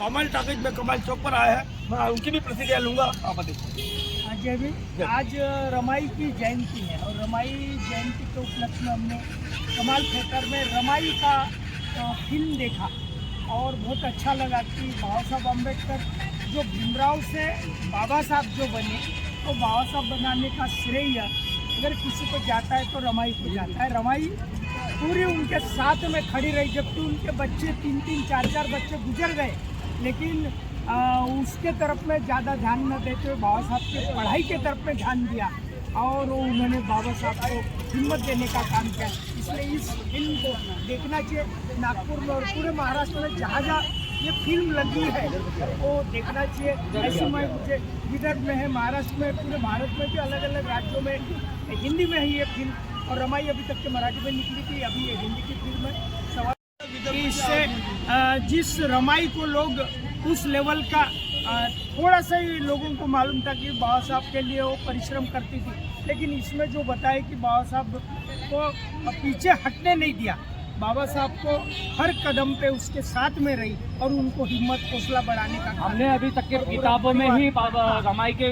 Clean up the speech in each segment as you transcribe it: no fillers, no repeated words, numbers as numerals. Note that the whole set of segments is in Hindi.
कमाल टाकिज में कमाल चौक पर आया है, मैं उनकी भी प्रतिक्रिया लूंगा। आप बताइए। आज रमाई की जयंती है और रमाई जयंती के उपलक्ष्य में हमने कमाल थिएटर में रमाई का फिल्म देखा और बहुत अच्छा लगा कि बाबा साहब अम्बेडकर जो भीमराव से बाबा साहब जो बने, तो बाबा साहब बनाने का श्रेय अगर किसी को जाता है तो रमाई को जाता है। रमाई पूरी उनके साथ में खड़ी रही, जबकि उनके बच्चे 3-3, 4-4 बच्चे गुजर गए, लेकिन उसके तरफ में ज़्यादा ध्यान न देते हुए बाबा साहब की पढ़ाई के तरफ में ध्यान दिया और उन्होंने बाबा साहब को हिम्मत देने का काम किया। इसलिए इस फिल्म को देखना चाहिए। नागपुर में और पूरे महाराष्ट्र में जहाँ जहाँ ये फिल्म लगी है वो देखना चाहिए। ऐसे में मुझे विदर्भ में है, महाराष्ट्र में, पूरे भारत में भी अलग अलग राज्यों में हिंदी में है ये फिल्म, और रमाई अभी तक के मराठी में निकली थी, अभी ये हिंदी की फिल्म है। सवाल इससे जिस रमाई को लोग उस लेवल का थोड़ा सा ही लोगों को मालूम था कि बाबा साहब के लिए वो परिश्रम करती थी, लेकिन इसमें जो बताया कि बाबा साहब को पीछे हटने नहीं दिया, बाबा साहब को हर कदम पे उसके साथ में रही और उनको हिम्मत हौसला बढ़ाने का। हमने अभी तक के किताबों में ही रमाई के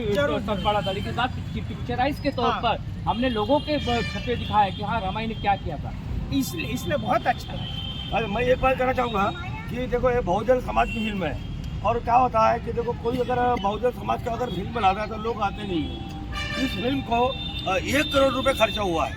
पढ़ा था, लेकिन साथ पिक्चराइज के तौर पर हमने लोगों के छपे दिखाया कि हाँ रमाई ने क्या किया था, इसलिए बहुत अच्छा लगा। मैं एक बात कहना चाहूँगा कि देखो ये बहुजन समाज की फिल्म है, और क्या होता है कि देखो कोई अगर बहुजन समाज का अगर फिल्म बनाता है तो लोग आते नहीं हैं। इस फिल्म को 1 करोड़ रुपए खर्चा हुआ है,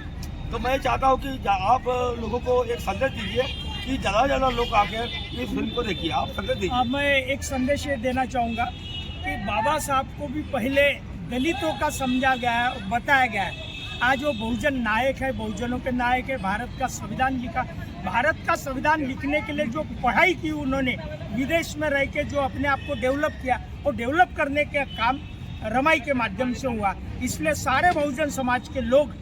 तो मैं चाहता हूँ कि आप लोगों को एक संदेश दीजिए कि ज़्यादा से ज़्यादा लोग आकर इस फिल्म को देखिए। आप संदेश दीजिए। मैं एक संदेश ये देना चाहूँगा कि बाबा साहब को भी पहले दलितों का समझा गया है और बताया गया है। आज वो बहुजन नायक है, बहुजनों के नायक है, भारत का संविधान लिखा। भारत का संविधान लिखने के लिए जो पढ़ाई की उन्होंने, विदेश में रह के जो अपने आप को डेवलप किया, वो डेवलप करने का काम रमाई के माध्यम से हुआ। इसलिए सारे बहुजन समाज के लोग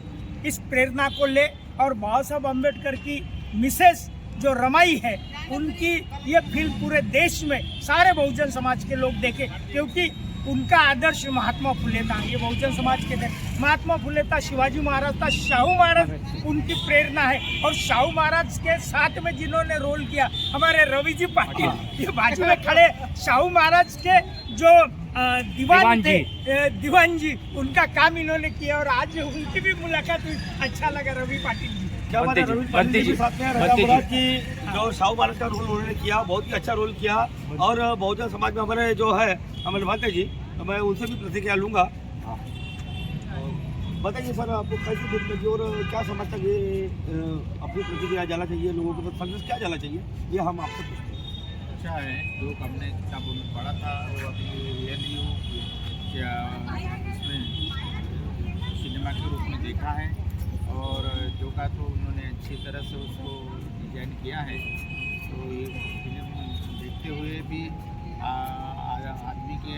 इस प्रेरणा को ले और बाबा साहब अम्बेडकर की मिसेस जो रमाई है, उनकी ये फिल्म पूरे देश में सारे बहुजन समाज के लोग देखें, क्योंकि उनका आदर्श महात्मा फुले था। ये बहुजन समाज के थे, महात्मा फुले था, शिवाजी महाराज था, शाहू महाराज उनकी प्रेरणा है। और शाहू महाराज के साथ में जिन्होंने रोल किया, हमारे रवि जी पाटिल, ये बाजू में खड़े शाहू महाराज के जो दीवान थे, दीवान जी, उनका काम इन्होंने किया और आज उनकी भी मुलाकात हुई। अच्छा लगा रवि पाटिल जी। क्या बात है, रवि पाटिल जी साथ में राजा मुराद की जो शाहू महाराज का रोल उन्होंने किया, बहुत ही अच्छा रोल किया। और बहुजन समाज में हमारे जो है अमल भाते जी, मैं उनसे भी प्रतिक्रिया लूँगा। बताइए सर, आपको कैसी फिल्म लगी और क्या समझता है अपनी प्रतिक्रिया जाना चाहिए, लोगों को संदेश क्या जाना चाहिए, ये हम आपसे पूछते हैं। अच्छा है, जो हमने किताबों में पढ़ा था वो अभी रियली क्या इसमें सिनेमा के रूप में देखा है, और जो का तो उन्होंने अच्छी तरह से उसको डिजाइन किया है। तो ये फिल्म देखते हुए भी आदमी के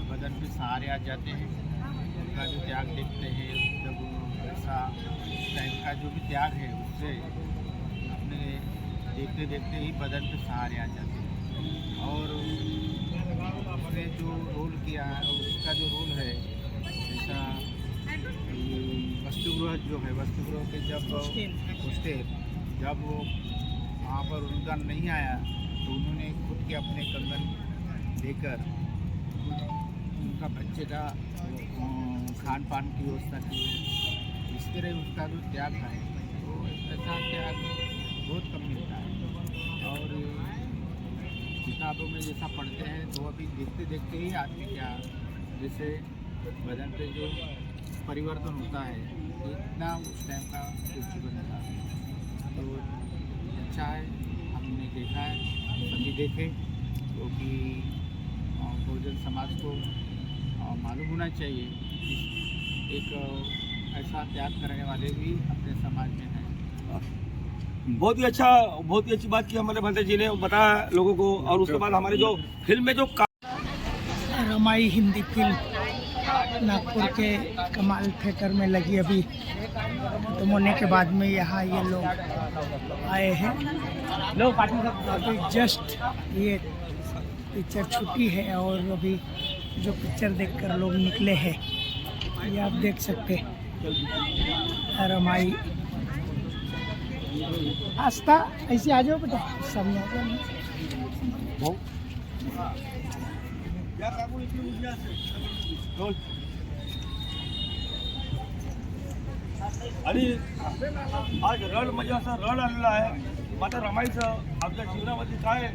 बदन पे सहारे आ जाते हैं। उनका जो त्याग देखते हैं, जब ऐसा टाइम का जो भी त्याग है उससे अपने देखते देखते ही बदन पे सहारे आ जाते हैं। और उसने जो रोल किया है, उसका जो रोल है, जैसा वसुगृह जो है, वसुगृह के जब हॉस्टेल जब वो वहाँ पर अनुदान नहीं आया तो उन्होंने खुद के अपने कंगन देकर उनका बच्चे का खान पान की व्यवस्था की। इस तरह उसका जो त्याग है, तो ऐसा त्याग बहुत कम मिलता है। और किताबों में जैसा पढ़ते हैं तो अभी देखते देखते ही आदमी क्या जैसे बदन पे जो परिवर्तन होता है, इतना उस टाइम का कुछ जीवन था। तो अच्छा है, हमने देखा है, हम सभी देखें, क्योंकि बहुजन समाज को मालूम होना चाहिए कि एक ऐसा त्याग करने वाले भी अपने समाज में हैं। बहुत ही अच्छी बात की हमारे भंते जी ने बताया लोगों को। और उसके बाद हमारे जो फिल्म में जो रमाई हिंदी फिल्म नागपुर के कमाल थिएटर में लगी, अभी खत्म होने के बाद में यहाँ ये लोग आए हैं। अभी जस्ट ये पिक्चर छुट्टी है और अभी जो पिक्चर देखकर लोग निकले हैं, ये आप देख सकते हैं। रमाई आस्था ऐसे आ जाओ बेटा, सामने आ जाओ। या काकू इकडे उभी असेल. आणि आज रड म्हणजे असं रड आलेलं आहे. मात्र रमाईचं आपल्या जीवनामध्ये काय